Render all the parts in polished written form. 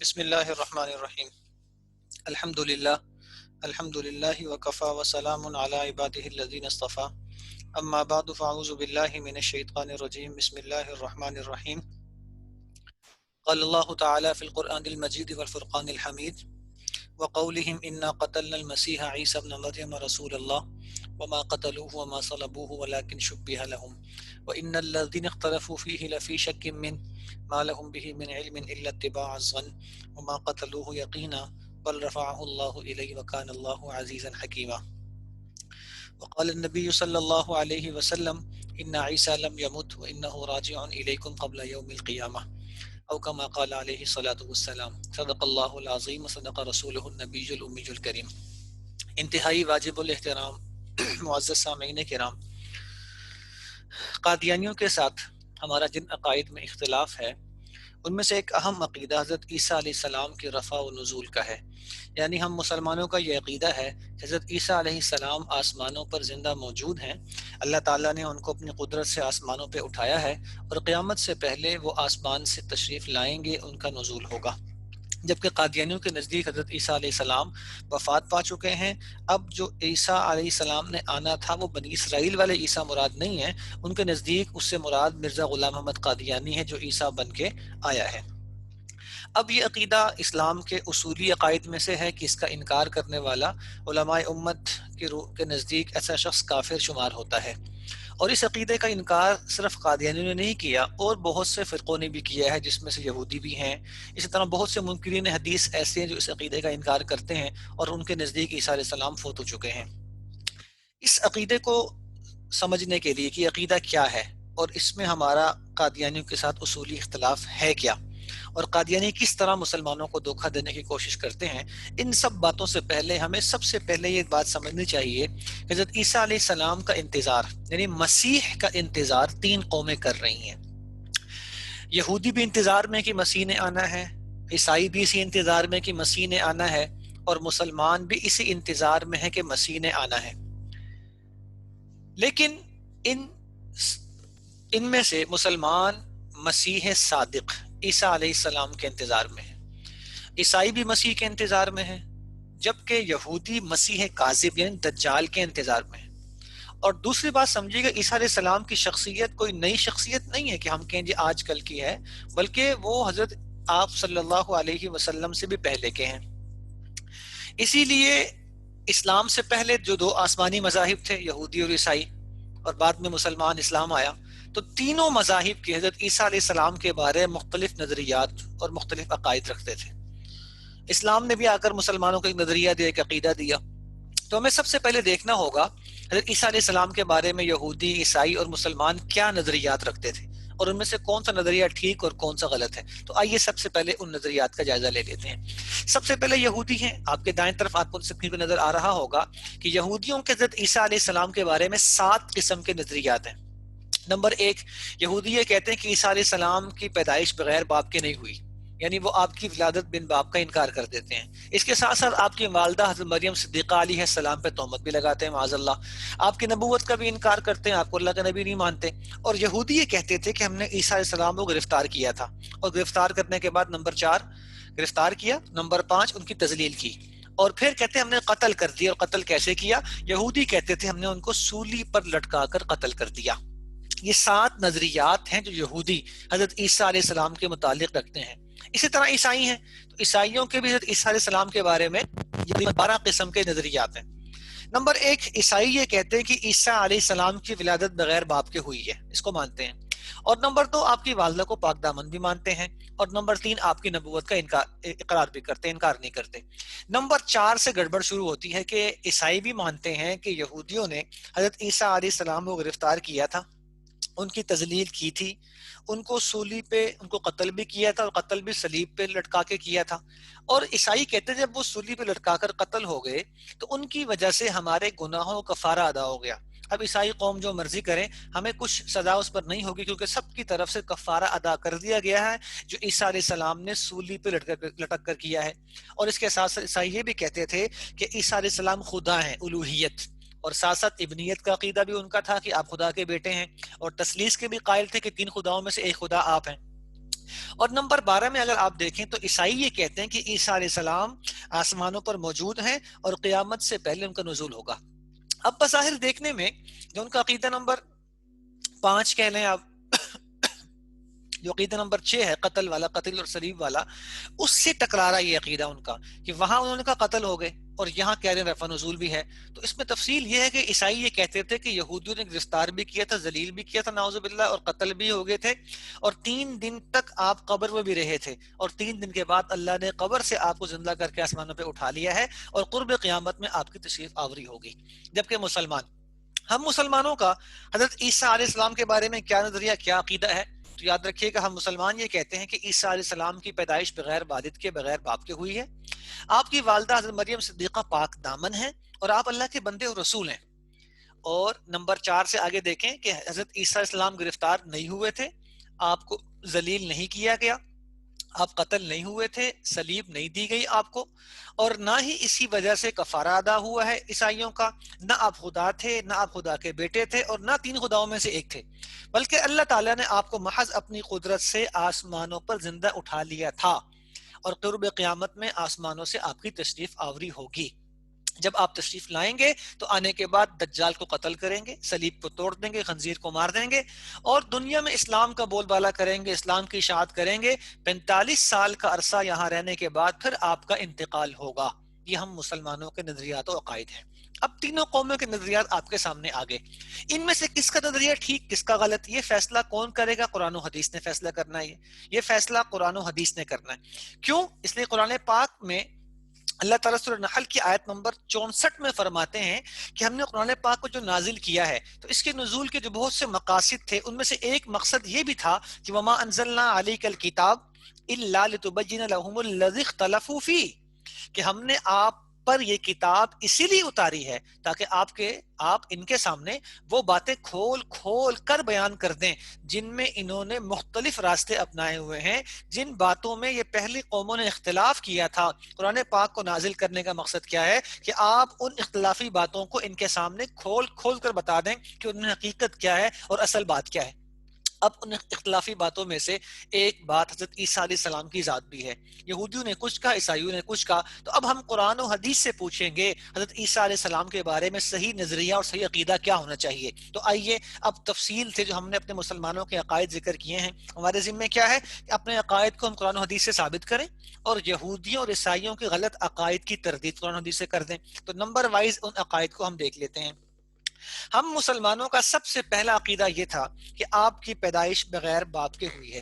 بسم اللہ الرحمن الرحیم الحمد للہ وکفا وسلام علی عبادہ الذین اصطفیٰ اما بعد فاعوذ باللہ من الشیطان الرجیم بسم اللہ الرحمن الرحیم قال اللہ تعالی فی القرآن المجید والفرقان الحمید وقولہم انا قتلنا المسیح عیسی ابن مریم رسول اللہ وما قتلوه وما صلبوه ولكن شبه لهم وإن الذين اختلفوا فيه لفي شك من ما لهم به من علم إلا اتباع الظن وما قتلوه يقينا بل رفعه الله إليه وكان الله عزيزا حكيما وقال النبي صلى الله عليه وسلم إن عيسى لم يمت وإنه راجع إليكم قبل يوم القيامة أو كما قال عليه الصلاة والسلام صدق الله العظيم وصدق رسوله النبي الأمي الكريم۔ انتہائی واجب الاحترام معزز سامعین کرام، قادیانیوں کے ساتھ ہمارا جن عقائد میں اختلاف ہے ان میں سے ایک اہم عقیدہ حضرت عیسیٰ علیہ السلام کی رفع و نزول کا ہے۔ یعنی ہم مسلمانوں کا یہ عقیدہ ہے کہ حضرت عیسیٰ علیہ السلام آسمانوں پر زندہ موجود ہیں، اللہ تعالیٰ نے ان کو اپنی قدرت سے آسمانوں پہ اٹھایا ہے اور قیامت سے پہلے وہ آسمان سے تشریف لائیں گے، ان کا نزول ہوگا۔ جبکہ قادیانیوں کے نزدیک حضرت عیسیٰ علیہ السلام وفات پا چکے ہیں، اب جو عیسیٰ علیہ السلام نے آنا تھا وہ بنی اسرائیل والے عیسیٰ مراد نہیں ہیں، ان کے نزدیک اس سے مراد مرزا غلام محمد قادیانی ہے جو عیسیٰ بن کے آیا ہے۔ اب یہ عقیدہ اسلام کے اصولی عقائد میں سے ہے کہ اس کا انکار کرنے والا علماء امت کے نزدیک ایسا شخص کافر شمار ہوتا ہے، اور اس عقیدے کا انکار صرف قادیانیوں نے نہیں کیا اور بہت سے فرقوں نے بھی کیا ہے، جس میں سے یہودی بھی ہیں۔ اسی طرح بہت سے منکرین حدیث ایسے ہیں جو اس عقیدے کا انکار کرتے ہیں اور ان کے نزدیک عیسیٰ علیہ السلام فوت ہو چکے ہیں۔ اس عقیدے کو سمجھنے کے لیے کہ عقیدہ کیا ہے اور اس میں ہمارا قادیانیوں کے ساتھ اصولی اختلاف ہے کیا، اور قادیانی کس طرح مسلمانوں کو دھوکہ دینے کی کوشش کرتے ہیں، ان سب باتوں سے پہلے ہمیں سب سے پہلے یہ بات سمجھنی چاہیے کہ حضرت عیسیٰ علیہ السلام کا انتظار، یعنی مسیح کا انتظار تین قومیں کر رہی ہیں۔ یہودی بھی انتظار میں کہ مسیح نے آنا ہے، عیسائی بھی اسی انتظار میں کہ مسیح نے آنا ہے، اور مسلمان بھی اسی انتظار میں ہے کہ مسیح نے آنا ہے۔ لیکن ان میں سے مسلمان مسیح صادق عیسیٰ علیہ السلام کے انتظار میں ہے، عیسائی بھی مسیح کے انتظار میں ہے، جبکہ یہودی مسیح کاذب یعنی دجال کے انتظار میں ہے۔ اور دوسری بات سمجھیے گا، عیسیٰ علیہ السلام کی شخصیت کوئی نئی شخصیت نہیں ہے کہ ہم کہیں جی آج کل کی ہے، بلکہ وہ حضرت آپ صلی اللہ علیہ وسلم سے بھی پہلے کے ہیں۔ اسی لیے اسلام سے پہلے جو دو آسمانی مذاہب تھے، یہودی اور عیسائی، اور بعد میں مسلمان اسلام آیا، تو تینوں مذاہب کی حضرت عیسیٰ علیہ السلام کے بارے مختلف نظریات اور مختلف عقائد رکھتے تھے۔ اسلام نے بھی آ کر مسلمانوں کو ایک نظریہ دیا، ایک عقیدہ دیا۔ تو ہمیں سب سے پہلے دیکھنا ہوگا حضرت عیسیٰ علیہ السلام کے بارے میں یہودی، عیسائی اور مسلمان کیا نظریات رکھتے تھے، اور ان میں سے کون سا نظریہ ٹھیک اور کون سا غلط ہے۔ تو آئیے سب سے پہلے ان نظریات کا جائزہ لے لیتے ہیں۔ سب سے پہلے یہودی ہیں، آپ کے دائیں طرف آپ کو سکرین پہ نظر آ رہا ہوگا کہ یہودیوں کے حضرت عیسیٰ علیہ السلام کے بارے میں 7 قسم کے نظریات ہیں۔ نمبر 1، یہودی یہ کہتے ہیں کہ عیسیٰ علیہ السلام کی پیدائش بغیر باپ کے نہیں ہوئی، یعنی وہ آپ کی ولادت بن باپ کا انکار کر دیتے ہیں۔ اس کے ساتھ ساتھ آپ کی والدہ حضرت مریم صدیقہ علیہ السلام پہ تہمت بھی لگاتے ہیں معاذ اللہ، آپ کی نبوت کا بھی انکار کرتے ہیں، آپ کو اللہ کا نبی نہیں مانتے۔ اور یہودی یہ کہتے تھے کہ ہم نے عیسیٰ علیہ السلام کو گرفتار کیا تھا، اور گرفتار کرنے کے بعد نمبر 4 گرفتار کیا، نمبر 5 ان کی تذلیل کی، اور پھر کہتے ہیں ہم نے قتل کر دیا۔ اور قتل کیسے کیا؟ یہودی کہتے تھے ہم نے ان کو سولی پر لٹکا کر قتل کر دیا۔ یہ 7 نظریات ہیں جو یہودی حضرت عیسیٰ علیہ السلام کے متعلق رکھتے ہیں۔ اسی طرح عیسائی ہیں، تو عیسائیوں کے بھی حضرت عیسیٰ علیہ السلام کے بارے میں 12 قسم کے نظریات ہیں۔ نمبر 1، عیسائی یہ کہتے ہیں کہ عیسیٰ علیہ السلام کی ولادت بغیر باپ کے ہوئی ہے، اس کو مانتے ہیں۔ اور نمبر 2، آپ کی والدہ کو پاک دامن بھی مانتے ہیں۔ اور نمبر 3، آپ کی نبوت کا اقرار بھی کرتے ہیں، انکار نہیں کرتے۔ نمبر 4 سے گڑبڑ شروع ہوتی ہے کہ عیسائی بھی مانتے ہیں کہ یہودیوں نے حضرت عیسیٰ علیہ السلام کو گرفتار کیا تھا، ان کی تذلیل کی تھی، ان کو سولی پہ ان کو قتل بھی کیا تھا، اور قتل بھی صلیب پہ لٹکا کے کیا تھا۔ اور عیسائی کہتے ہیں جب وہ سولی پہ لٹکا کر قتل ہو گئے تو ان کی وجہ سے ہمارے گناہوں کا کفارہ ادا ہو گیا۔ اب عیسائی قوم جو مرضی کریں، ہمیں کچھ سزا اس پر نہیں ہوگی، کیونکہ سب کی طرف سے کفارہ ادا کر دیا گیا ہے جو عیسیٰ علیہ السلام نے سولی پہ لٹک کر کیا ہے۔ اور اس کے ساتھ ساتھ عیسائی یہ بھی کہتے تھے کہ عیسیٰ علیہ السلام خدا ہیں، الوہیت، اور ساتھ ساتھ ابنیت کا عقیدہ بھی ان کا تھا کہ آپ خدا کے بیٹے ہیں، اور تثلیث کے بھی قائل تھے کہ 3 خداؤں میں سے ایک خدا آپ ہیں۔ اور نمبر 12 میں اگر آپ دیکھیں تو عیسائی یہ کہتے ہیں کہ عیسیٰ علیہ السلام آسمانوں پر موجود ہیں اور قیامت سے پہلے ان کا نزول ہوگا۔ اب بظاہر دیکھنے میں جو ان کا عقیدہ نمبر 5 کہہ لیں آپ، جو عقیدہ نمبر 6 ہے قتل والا، قتل اور صلیب والا، اس سے ٹکرا رہا یہ عقیدہ ان کا کہ وہاں انہوں نے کہا قتل ہو گئے اور یہاں کہہ رہے ہیں رفع نزول بھی ہے۔ تو اس میں تفصیل یہ ہے کہ عیسائی یہ کہتے تھے کہ یہودیوں نے گرفتار بھی کیا تھا، ذلیل بھی کیا تھا نعوذ باللہ، اور قتل بھی ہو گئے تھے، اور 3 دن تک آپ قبر میں بھی رہے تھے، اور 3 دن کے بعد اللہ نے قبر سے آپ کو زندہ کر کے آسمانوں پہ اٹھا لیا ہے، اور قرب قیامت میں آپ کی تشریف آوری ہوگی۔ جبکہ ہم مسلمانوں کا حضرت عیسیٰ علیہ السلام کے بارے میں کیا نظریہ، کیا عقیدہ ہے؟ تو یاد رکھیے کہ ہم مسلمان یہ کہتے ہیں کہ عیسیٰ علیہ السلام کی پیدائش بغیر والد کے، بغیر باپ کے ہوئی ہے۔ آپ کی والدہ حضرت مریم صدیقہ پاک دامن ہیں، اور آپ اللہ کے بندے اور رسول ہیں۔ اور نمبر 4 سے آگے دیکھیں کہ حضرت عیسیٰ علیہ السلام گرفتار نہیں ہوئے تھے، آپ کو ذلیل نہیں کیا گیا، آپ قتل نہیں ہوئے تھے، صلیب نہیں دی گئی آپ کو، اور نہ ہی اسی وجہ سے کفارہ ادا ہوا ہے عیسائیوں کا، نہ آپ خدا تھے، نہ آپ خدا کے بیٹے تھے، اور نہ 3 خداؤں میں سے ایک تھے، بلکہ اللہ تعالیٰ نے آپ کو محض اپنی قدرت سے آسمانوں پر زندہ اٹھا لیا تھا، اور قرب قیامت میں آسمانوں سے آپ کی تشریف آوری ہوگی۔ جب آپ تشریف لائیں گے تو آنے کے بعد دجال کو قتل کریں گے، صلیب کو توڑ دیں گے، خنزیر کو مار دیں گے، اور دنیا میں اسلام کا بول بالا کریں گے، اسلام کی اشاعت کریں گے۔ 45 سال کا عرصہ یہاں رہنے کے بعد پھر آپ کا انتقال ہوگا۔ یہ ہم مسلمانوں کے نظریات و عقائد ہیں۔ اب تینوں قوموں کے نظریات آپ کے سامنے آگے، ان میں سے کس کا نظریہ ٹھیک، کس کا غلط، یہ فیصلہ کون کرے گا؟ قرآن و حدیث نے فیصلہ کرنا ہے۔ یہ فیصلہ قرآن و حدیث نے کرنا ہے۔ کیوں؟ اس لیے قرآن پاک میں اللہ تعالیٰ سورہ نحل کی آیت نمبر 64 میں فرماتے ہیں کہ ہم نے قرآن پاک کو جو نازل کیا ہے تو اس کے نزول کے جو بہت سے مقاصد تھے، ان میں سے ایک مقصد یہ بھی تھا کہ وما انزلنا علیک الکتاب الا لتبین لهم الذی اختلفوا فیہ، کہ ہم نے آپ پر یہ کتاب اسی لیے اتاری ہے تاکہ آپ ان کے سامنے وہ باتیں کھول کھول کر بیان کر دیں جن میں انہوں نے مختلف راستے اپنائے ہوئے ہیں، جن باتوں میں یہ پہلی قوموں نے اختلاف کیا تھا۔ قرآن پاک کو نازل کرنے کا مقصد کیا ہے کہ آپ ان اختلافی باتوں کو ان کے سامنے کھول کھول کر بتا دیں کہ ان میں حقیقت کیا ہے اور اصل بات کیا ہے۔ اب ان اختلافی باتوں میں سے ایک بات حضرت عیسیٰ علیہ السلام کی ذات بھی ہے۔ یہودیوں نے کچھ کہا، عیسائیوں نے کچھ کہا، تو اب ہم قرآن و حدیث سے پوچھیں گے حضرت عیسیٰ علیہ السلام کے بارے میں صحیح نظریہ اور صحیح عقیدہ کیا ہونا چاہیے۔ تو آئیے اب تفصیل سے جو ہم نے اپنے مسلمانوں کے عقائد ذکر کیے ہیں، ہمارے ذمہ کیا ہے کہ اپنے عقائد کو ہم قرآن و حدیث سے ثابت کریں اور یہودیوں اور عیسائیوں کے غلط عقائد کی تردید قرآن و حدیث سے کر دیں۔ تو نمبر وائز ان عقائد کو ہم دیکھ لیتے ہیں۔ ہم مسلمانوں کا سب سے پہلا عقیدہ یہ تھا کہ آپ کی پیدائش بغیر باپ کے ہوئی ہے،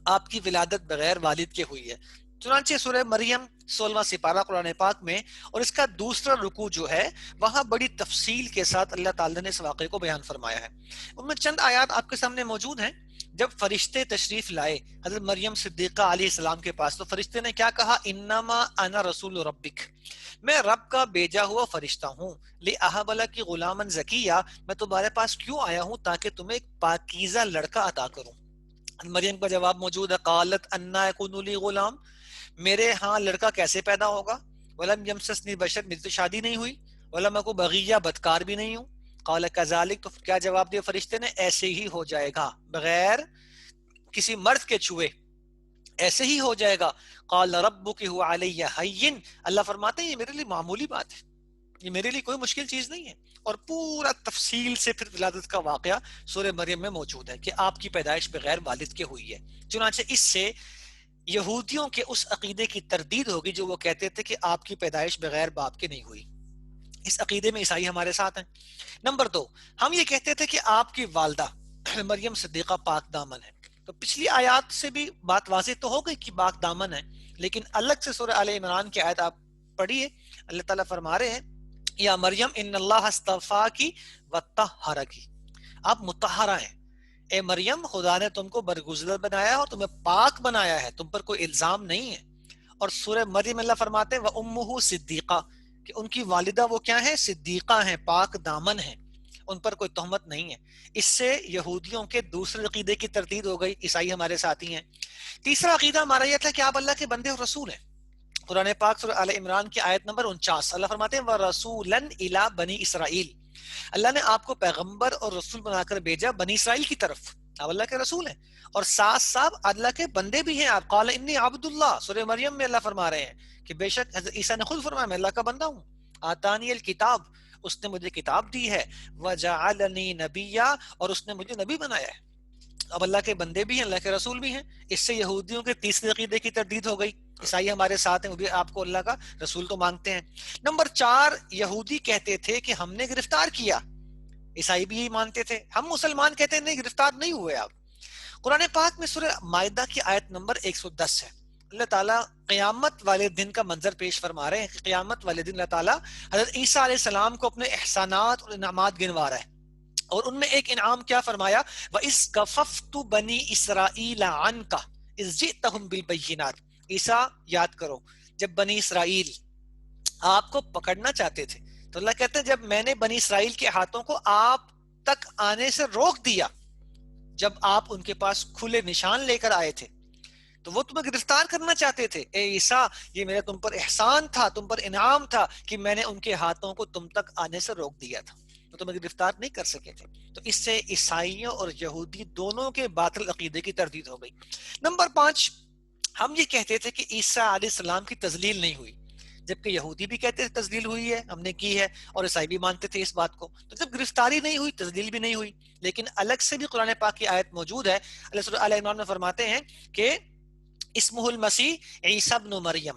آپ کی ولادت بغیر والد کے ہوئی ہے۔ چنانچہ سورہ مریم 16واں سپارہ قرآن پاک میں اور اس کا دوسرا رکوع جو ہے وہاں بڑی تفصیل کے ساتھ اللہ تعالیٰ نے اس واقعے کو بیان فرمایا ہے۔ ان میں چند آیات آپ کے سامنے موجود ہیں۔ جب فرشتے تشریف لائے حضرت مریم صدیقہ علیہ السلام کے پاس تو فرشتے نے کیا کہا؟ انما انا رسول ربک، میں رب کا بھیجا ہوا فرشتہ ہوں، لِأَهَبَ لَكِ غُلَامًا زَكِيًّا، میں تمہارے پاس کیوں آیا ہوں؟ تاکہ تمہیں ایک پاکیزہ لڑکا عطا کروں۔ مریم کا جواب موجود ہے، قالت انا یکون لی غلام، میرے ہاں لڑکا کیسے پیدا ہوگا؟ ولم یمسسنی بشر، میری تو شادی نہیں ہوئی، ولم اکو بغیہ، بدکار بھی نہیں ہوں۔ قال کذالک، تو کیا جواب دیا فرشتے نے؟ ایسے ہی ہو جائے گا، بغیر کسی مرد کے چھوئے ایسے ہی ہو جائے گا۔ قال ربک هو علی ہین، اللہ فرماتے ہیں یہ میرے لیے معمولی بات ہے، یہ میرے لیے کوئی مشکل چیز نہیں ہے۔ اور پورا تفصیل سے پھر ولادت کا واقعہ سورہ مریم میں موجود ہے کہ آپ کی پیدائش بغیر والد کے ہوئی ہے۔ چنانچہ اس سے یہودیوں کے اس عقیدے کی تردید ہوگی جو وہ کہتے تھے کہ آپ کی پیدائش بغیر باپ کے نہیں ہوئی۔ اس عقیدے میں عیسائی ہمارے ساتھ ہیں۔ نمبر 2، ہم یہ کہتے تھے کہ آپ کی والدہ مریم صدیقہ پاک دامن ہے۔ تو پچھلی آیات سے بھی بات واضح تو ہو گئی کہ پاک دامن ہے، لیکن الگ سے سورہ آل عمران کی آیت آپ پڑھیے، اللہ تعالیٰ فرما رہے ہیں یا مریم ان اللہ اصطفاکی وطہرکی، آپ مطہرہ ہیں، اے مریم خدا نے تم کو برگزر بنایا اور تمہیں پاک بنایا ہے، تم پر کوئی الزام نہیں ہے۔ اور سورہ مریم اللہ فرماتے ہیں وَأُمُّهُ صدیقہ، کہ ان کی والدہ وہ کیا ہیں؟ صدیقہ ہیں، پاک دامن ہیں، ان پر کوئی تہمت نہیں ہے۔ اس سے یہودیوں کے دوسرے عقیدے کی تردید ہو گئی، عیسائی ہمارے ساتھی ہیں۔ تیسرا عقیدہ ہمارا یہ تھا کہ آپ اللہ کے بندے اور رسول ہیں۔ قرآن پاک سورہ آل عمران کی آیت نمبر 49 اللہ فرماتے ہیں وَرَسُولًا إِلَىٰ بَنِي إِسرائیل، اللہ نے آپ کو پیغمبر اور رسول بنا کر بھیجا بنی اسرائیل کی طرف۔ آپ اللہ کے رسول ہیں، اور ساتھ ساتھ اللہ کے بندے بھی ہیں آپ. قال انی عبد اللہ، سورہ مریم میں اللہ فرما رہے ہیں کہ بے شک حضرت عیسیٰ نے خود فرمایا میں اللہ کا بندہ ہوں. آتانی الکتاب، اس نے مجھے کتاب دی ہے. وجعلنی نبیا، اور اس نے مجھے نبی بنایا ہے. اب اللہ کے بندے بھی ہیں، اللہ کے رسول بھی ہیں. اس سے یہودیوں کے تیسرے عقیدے کی تردید ہو گئی. عیسائی ہمارے ساتھ ہیں، وہ بھی آپ کو اللہ کا رسول تو مانگتے ہیں. نمبر 4، یہودی کہتے تھے کہ ہم نے گرفتار کیا. عیسائی بھی یہی مانتے تھے. ہم مسلمان کہتے ہیں نہیں، گرفتار نہیں ہوئے آپ. قرآن پاک میں سورہ مائدہ کی آیت نمبر 110 ہے. اللہ تعالیٰ قیامت والے دن کا منظر پیش فرما رہے ہیں کہ قیامت والے دن اللہ تعالیٰ حضرت عیسیٰ علیہ السلام کو اپنے احسانات اور انعامات گنوا رہا ہے. اور ان میں ایک انعام کیا فرمایا؟ وَإِذْ كَفَفْتُ بَنِي إِسْرَائِيلَ عَنْكَ إِذْ جِئْتَهُمْ بِالْبَيِّنَاتِ. عیسیٰ یاد کرو جب بنی اسرائیل آپ کو پکڑنا چاہتے تھے تو اللہ کہتے ہیں جب میں نے بنی اسرائیل کے ہاتھوں کو آپ تک آنے سے روک دیا، جب آپ ان کے پاس کھلے نشان لے کر آئے تھے تو وہ تمہیں گرفتار کرنا چاہتے تھے. اے عیسیٰ، یہ میرا تم پر احسان تھا، تم پر انعام تھا کہ میں نے ان کے ہاتھوں کو تم تک آنے سے روک دیا تھا، تو تمہیں گرفتار نہیں کر سکے تھے. تو اس سے عیسائیوں اور یہودی دونوں کے باطل عقیدے کی تردید ہو گئی. نمبر 5، ہم یہ کہتے تھے کہ عیسیٰ علیہ السلام کی تذلیل نہیں ہوئی، جبکہ یہودی بھی کہتے تھے تذلیل ہوئی ہے، ہم نے کی ہے، اور عیسائی بھی مانتے تھے اس بات کو. تو جب گرفتاری نہیں ہوئی، تذلیل بھی نہیں ہوئی. لیکن الگ سے بھی قرآن پاک کی آیت موجود ہے. اللہ سورہ آل عمران میں فرماتے ہیں کہ اسمہ المسیح عیسیٰ ابن مریم،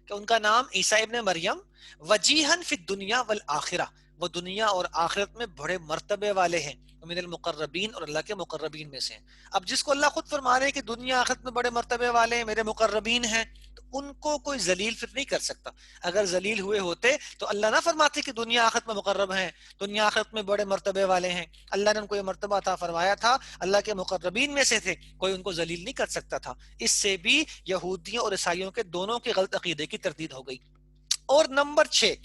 کہ ان کا نام عیسیٰ ابن مریم، وجیہن فی الدنیا والآخرہ، وہ دنیا اور آخرت میں بڑے مرتبے والے ہیں، من المقربین، اور اللہ کے مقربین میں سے ہیں. اب جس کو اللہ خود فرما رہے ہیں کہ دنیا آخرت میں بڑے مرتبے والے ہیں، میرے مقربین ہیں، تو ان کو کوئی ذلیل پھر نہیں کر سکتا. اگر ذلیل ہوئے ہوتے تو اللہ نہ فرماتے کہ دنیا آخرت میں مقرب ہیں، دنیا آخرت میں بڑے مرتبے والے ہیں. اللہ نے ان کو یہ مرتبہ عطا فرمایا تھا، اللہ کے مقربین میں سے تھے، کوئی ان کو ذلیل نہیں کر سکتا تھا. اس سے بھی یہودیوں اور عیسائیوں کے دونوں کے غلط عقیدے کی تردید ہو گئی. اور نمبر 6،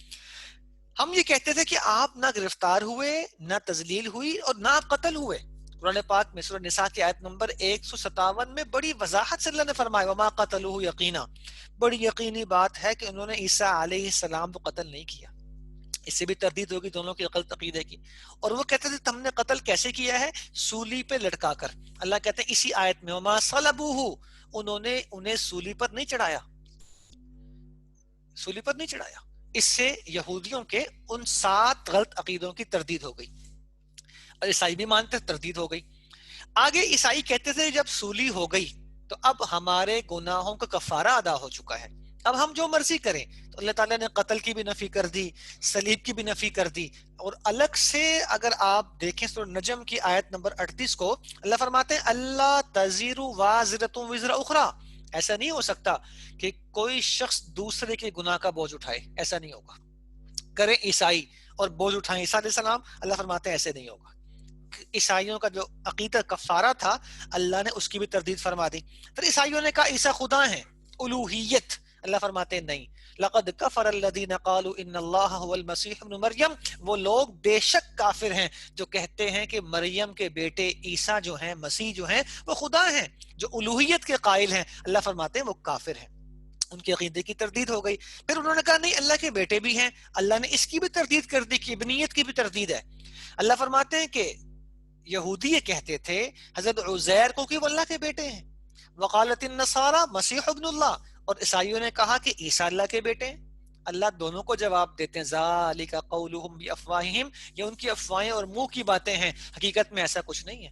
ہم یہ کہتے تھے کہ آپ نہ گرفتار ہوئے، نہ تذلیل ہوئی، اور نہ آپ قتل ہوئے. قرآن پاک میں سورہ نساء کی آیت نمبر 157 میں بڑی وضاحت سے اللہ نے فرمایا وما قتلوہ یقینا، بڑی یقینی بات ہے کہ انہوں نے عیسیٰ علیہ السلام کو قتل نہیں کیا. اس سے بھی تردید ہوگی دونوں کے غلط عقیدے کی. اور وہ کہتے تھے ہم نے قتل کیسے کیا ہے؟ سولی پہ لٹکا کر. اللہ کہتے ہیں اسی آیت میں وما صلبوہ، انہوں نے انہیں سولی پر نہیں چڑھایا، سولی پر نہیں چڑھایا. اس سے یہودیوں کے ان 7 غلط عقیدوں کی تردید ہو گئی. اور عیسائی بھی مانتے، تردید ہو گئی. آگے عیسائی کہتے تھے جب سولی ہو گئی تو اب ہمارے گناہوں کا کفارہ ادا ہو چکا ہے، اب ہم جو مرضی کریں. تو اللہ تعالیٰ نے قتل کی بھی نفی کر دی، صلیب کی بھی نفی کر دی. اور الگ سے اگر آپ دیکھیں سورہ نجم کی آیت نمبر 38 کو، اللہ فرماتے ہیں اللہ تزیر وازرۃ وزر اخری، ایسا نہیں ہو سکتا کہ کوئی شخص دوسرے کے گناہ کا بوجھ اٹھائے، ایسا نہیں ہوگا. کریں عیسائی اور بوجھ اٹھائیں عیسیٰ علیہ السلام، اللہ فرماتے ہیں ایسے نہیں ہوگا. عیسائیوں کا جو عقیدہ کفارہ تھا اللہ نے اس کی بھی تردید فرما دی. پھر عیسائیوں نے کہا عیسیٰ خدا ہیں، الوہیت، اللہ فرماتے ہیں نہیں. لقد کفر الذین قالوا ان اللہ هو المسیح ابن مریم، وہ لوگ بے شک کافر ہیں جو کہتے ہیں کہ مریم کے بیٹے عیسیٰ جو ہیں، مسیح جو ہیں، وہ خدا ہیں. جو الوہیت کے قائل ہیں اللہ فرماتے ہیں وہ کافر ہیں. ان کے عقیدے کی تردید ہو گئی. پھر انہوں نے کہا نہیں اللہ کے بیٹے بھی ہیں، اللہ نے اس کی بھی تردید کر دی کہ ابنیت کی بھی تردید ہے. اللہ فرماتے ہیں کہ یہودی یہ کہتے تھے حضرت عزیر کو کہ وہ اللہ کے بیٹے ہیں، وقالت النصارى مسیح ابن اللہ، اور عیسائیوں نے کہا کہ عیسیٰ اللہ کے بیٹے ہیں. اللہ دونوں کو جواب دیتے ہیں ذالک قولہم بافواہہم، یہ ان کی افواہیں اور منہ کی باتیں ہیں، حقیقت میں ایسا کچھ نہیں ہے،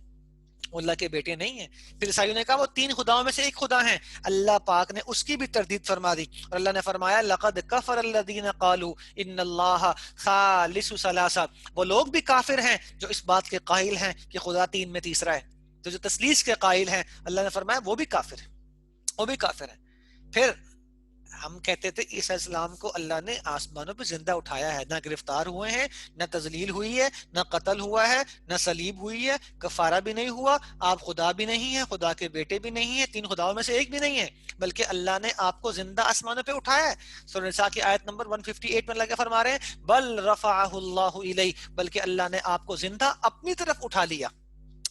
وہ اللہ کے بیٹے نہیں ہیں. پھر عیسائیوں نے کہا وہ 3 خداؤں میں سے ایک خدا ہیں، اللہ پاک نے اس کی بھی تردید فرما دی. اور اللہ نے فرمایا لقد کفر الذین قالوا ان اللہ ثالث ثلاثہ، وہ لوگ بھی کافر ہیں جو اس بات کے قائل ہیں کہ خدا 3 میں تیسرا ہے. تو جو تثلیث کے قائل ہیں اللہ نے فرمایا وہ بھی کافر ہیں، وہ بھی کافر ہیں. پھر ہم کہتے تھے عیسیٰ السلام کو اللہ نے آسمانوں پہ زندہ اٹھایا ہے، نہ گرفتار ہوئے ہیں، نہ تذلیل ہوئی ہے، نہ قتل ہوا ہے، نہ صلیب ہوئی ہے، کفارہ بھی نہیں ہوا. آپ خدا بھی نہیں ہیں، خدا کے بیٹے بھی نہیں ہیں، 3 خداؤں میں سے ایک بھی نہیں ہے، بلکہ اللہ نے آپ کو زندہ آسمانوں پہ اٹھایا ہے. سورہ نساء کی آیت نمبر 158 میں اللہ کیا فرما رہے ہیں بل رفعہ اللہ الیہ، بلکہ اللہ نے آپ کو زندہ اپنی طرف اٹھا لیا.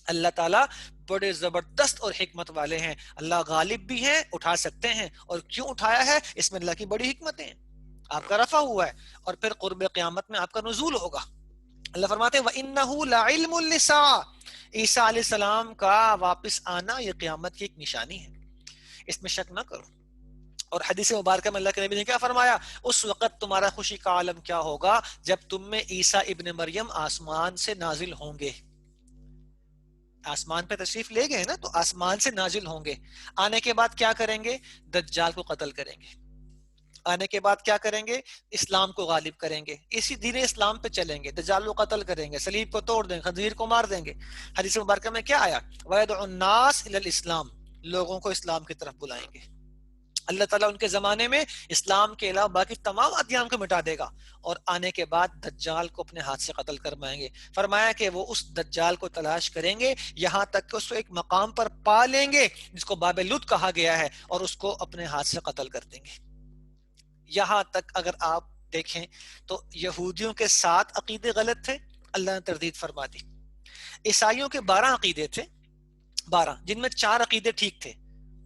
اللہ تعالیٰ بڑے زبردست اور حکمت والے ہیں، اللہ غالب بھی ہیں، اٹھا سکتے ہیں. اور کیوں اٹھایا ہے اس میں اللہ کی بڑی حکمتیں ہیں. آپ کا رفع ہوا ہے اور پھر قرب قیامت میں آپ کا نزول ہوگا. اللہ فرماتے ہیں وَإِنَّهُ لَعِلْمٌ لِّلسَّاعَةِ، عیسیٰ علیہ السلام کا واپس آنا یہ قیامت کی ایک نشانی ہے، اس میں شک نہ کرو۔ اور حدیث مبارکہ میں اللہ کے نبی نے کیا فرمایا؟ اس وقت تمہارا خوشی کا عالم کیا ہوگا جب تم میں عیسیٰ ابن مریم آسمان سے نازل ہوں گے۔ آسمان پہ تشریف لے گئے نا، تو آسمان سے نازل ہوں گے، آنے کے بعد کیا کریں گے؟ دجال کو قتل کریں گے، آنے کے بعد کیا کریں گے؟ اسلام کو غالب کریں گے، اسی دین اسلام پہ چلیں گے، دجال کو قتل کریں گے، صلیب کو توڑ دیں گے، خنزیر کو مار دیں گے۔ حدیث مبارکہ میں کیا آیا؟ وَيَدْعُ النَّاسَ إِلَى الْإِسْلَامِ، لوگوں کو اسلام کی طرف بلائیں گے۔ اللہ تعالیٰ ان کے زمانے میں اسلام کے علاوہ باقی تمام ادیان کو مٹا دے گا، اور آنے کے بعد دجال کو اپنے ہاتھ سے قتل کروائیں گے۔ فرمایا کہ وہ اس دجال کو تلاش کریں گے یہاں تک کہ اس کو ایک مقام پر پا لیں گے جس کو باب لد کہا گیا ہے، اور اس کو اپنے ہاتھ سے قتل کر دیں گے۔ یہاں تک اگر آپ دیکھیں تو یہودیوں کے 7 عقیدے غلط تھے، اللہ نے تردید فرما دی۔ عیسائیوں کے 12 عقیدے تھے، 12 جن میں 4 عقیدے ٹھیک تھے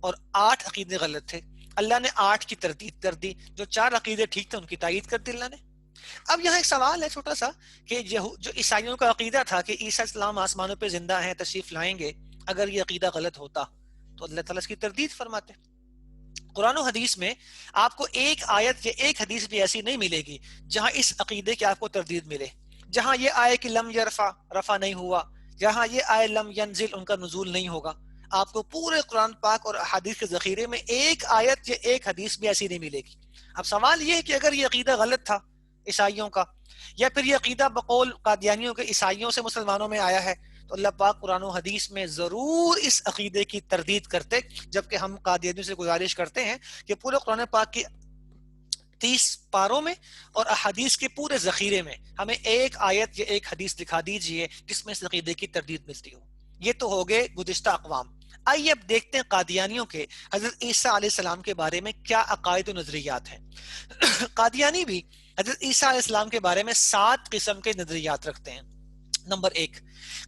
اور 8 عقیدے غلط تھے، اللہ نے 8 کی تردید کر دی، جو 4 عقیدے ٹھیک تھے ان کی تائید کر دی اللہ نے۔ اب یہاں ایک سوال ہے چھوٹا سا کہ جو عیسائیوں کا عقیدہ تھا کہ عیسیٰ السلام آسمانوں پہ زندہ ہیں، تشریف لائیں گے، اگر یہ عقیدہ غلط ہوتا تو اللہ تعالیٰ اس کی تردید فرماتے۔ قرآن و حدیث میں آپ کو ایک آیت یا ایک حدیث بھی ایسی نہیں ملے گی جہاں اس عقیدے کی آپ کو تردید ملے، جہاں یہ آئے کہ لم یرفع، رفع نہیں ہوا، جہاں یہ آئے لم ینزل، ان کا نزول نہیں ہوگا۔ آپ کو پورے قرآن پاک اور حدیث کے ذخیرے میں ایک آیت یا ایک حدیث بھی ایسی نہیں ملے گی۔ اب سوال یہ ہے کہ اگر یہ عقیدہ غلط تھا عیسائیوں کا، یا پھر یہ عقیدہ بقول قادیانیوں کے عیسائیوں سے مسلمانوں میں آیا ہے، تو اللہ پاک قرآن و حدیث میں ضرور اس عقیدے کی تردید کرتے، جبکہ ہم قادیانیوں سے گزارش کرتے ہیں کہ پورے قرآن پاک کی 30 پاروں میں اور احادیث کے پورے ذخیرے میں ہمیں ایک آیت یا ایک حدیث دکھا دیجئے جس میں اس عقیدے کی تردید ملتی ہو۔ یہ تو ہو گئے گزشتہ اقوام۔ آئیے اب دیکھتے ہیں قادیانیوں کے حضرت عیسیٰ علیہ السلام کے بارے میں کیا عقائد و نظریات ہیں۔ قادیانی بھی حضرت عیسیٰ علیہ السلام کے بارے میں 7 قسم کے نظریات رکھتے ہیں۔ نمبر 1،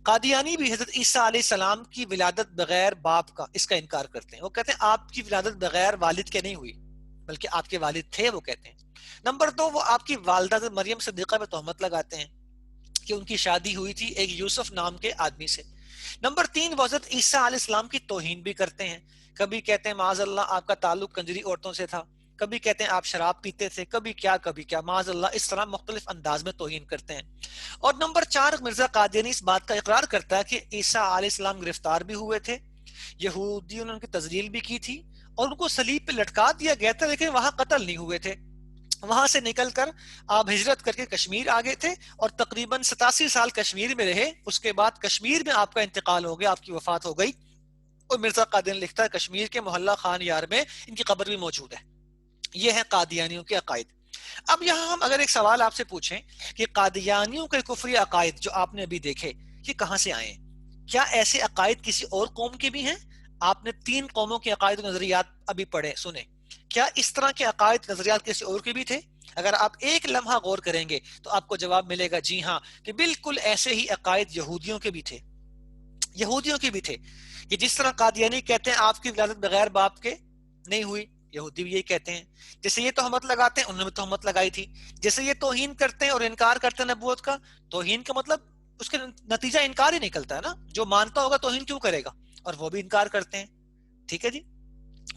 قادیانی بھی حضرت عیسیٰ علیہ السلام کی ولادت بغیر باپ کا، اس کا انکار کرتے ہیں۔ وہ کہتے ہیں آپ کی ولادت بغیر والد کے نہیں ہوئی، بلکہ آپ کے والد تھے، وہ کہتے ہیں۔ نمبر 2، وہ آپ کی والدہ مریم صدیقہ پہ تہمت لگاتے ہیں کہ ان کی شادی ہوئی تھی ایک یوسف نام کے آدمی سے۔ نمبر 3، وہ حضرت عیسیٰ علیہ السلام کی توہین بھی کرتے ہیں، کبھی کہتے ہیں معاذ اللہ آپ کا تعلق کنجری عورتوں سے تھا، کبھی کہتے ہیں آپ شراب پیتے تھے، کبھی کیا معاذ اللہ، اس طرح مختلف انداز میں توہین کرتے ہیں۔ اور نمبر 4، مرزا قادیانی اس بات کا اقرار کرتا ہے کہ عیسیٰ علیہ السلام گرفتار بھی ہوئے تھے، یہودیوں نے ان کی تذلیل بھی کی تھی، اور ان کو صلیب پہ لٹکا دیا گیا تھا، لیکن وہاں قتل نہیں ہوئے تھے۔ وہاں سے نکل کر آپ ہجرت کر کے کشمیر آ گئے تھے، اور تقریباً 87 سال کشمیر میں رہے۔ اس کے بعد کشمیر میں آپ کا انتقال ہو گیا، آپ کی وفات ہو گئی۔ اور مرزا قادیانی لکھتا ہے کشمیر کے محلہ خان یار میں ان کی قبر بھی موجود ہے۔ یہ ہے قادیانیوں کے عقائد۔ اب یہاں ہم اگر ایک سوال آپ سے پوچھیں کہ قادیانیوں کے کفری عقائد جو آپ نے ابھی دیکھے یہ کہاں سے آئے ہیں؟ کیا ایسے عقائد کسی اور قوم کے بھی ہیں؟ آپ نے 3 قوموں کے عقائد و نظریات ابھی پڑھے، سنے، کیا اس طرح کے عقائد نظریات کسی اور کے بھی تھے؟ اگر آپ ایک لمحہ غور کریں گے تو آپ کو جواب ملے گا جی ہاں، کہ بالکل ایسے ہی عقائد یہودیوں کے بھی تھے، یہودیوں کے بھی تھے، کہ جس طرح قادیانی کہتے ہیں آپ کی ولادت بغیر باپ کے نہیں ہوئی، یہودی بھی یہی کہتے ہیں۔ جیسے یہ تہمت لگاتے ہیں، انہوں نے بھی تہمت لگائی تھی۔ جیسے یہ توہین کرتے ہیں اور انکار کرتے ہیں نبوت کا، توہین کا مطلب اس کے نتیجہ انکار ہی نکلتا ہے نا، جو مانتا ہوگا توہین کیوں کرے گا، اور وہ بھی انکار کرتے ہیں۔ ٹھیک ہے جی،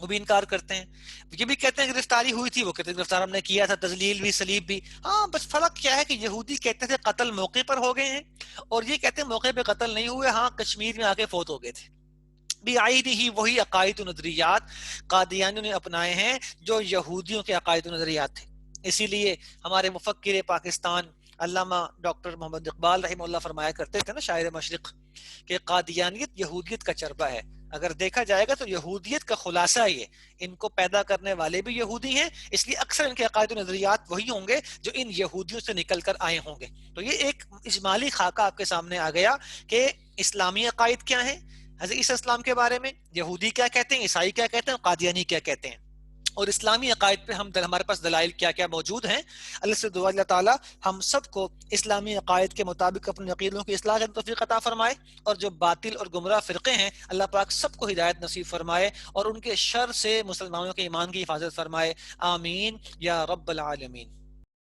وہ بھی انکار کرتے ہیں۔ یہ بھی کہتے ہیں گرفتاری ہوئی تھی، وہ کہتے ہیں گرفتار ہم نے کیا تھا، تذلیل بھی، صلیب بھی۔ ہاں بس فرق کیا ہے کہ یہودی کہتے تھے قتل موقع پر ہو گئے ہیں، اور یہ کہتے ہیں موقع پہ قتل نہیں ہوئے، ہاں کشمیر میں آ کے فوت ہو گئے تھے۔ ہی وہی عقائد و نظریات قادیانیوں نے اپنائے ہیں جو یہودیوں کے عقائد و نظریات تھے۔ اسی لیے ہمارے مفکر پاکستان علامہ ڈاکٹر محمد اقبال رحمہ اللہ فرمایا کرتے تھے نا، شاعر مشرق، کہ قادیانیت یہودیت کا چربہ ہے۔ اگر دیکھا جائے گا تو یہودیت کا خلاصہ یہ، ان کو پیدا کرنے والے بھی یہودی ہیں، اس لیے اکثر ان کے عقائد و نظریات وہی ہوں گے جو ان یہودیوں سے نکل کر آئے ہوں گے۔ تو یہ ایک اجمالی خاکہ آپ کے سامنے آ گیا کہ اسلامی عقائد کیا ہیں حضرت عیسیٰ السلام کے بارے میں، یہودی کیا کہتے ہیں، عیسائی کیا کہتے ہیں، قادیانی کیا کہتے ہیں، اور اسلامی عقائد پہ ہمارے پاس دلائل کیا کیا موجود ہیں۔ اللہ سے دعا اللہ تعالیٰ ہم سب کو اسلامی عقائد کے مطابق اپنے عقیدوں کی اصلاح کی توفیق عطا فرمائے، اور جو باطل اور گمراہ فرقے ہیں اللہ پاک سب کو ہدایت نصیب فرمائے، اور ان کے شر سے مسلمانوں کے ایمان کی حفاظت فرمائے۔ آمین یا رب العالمین۔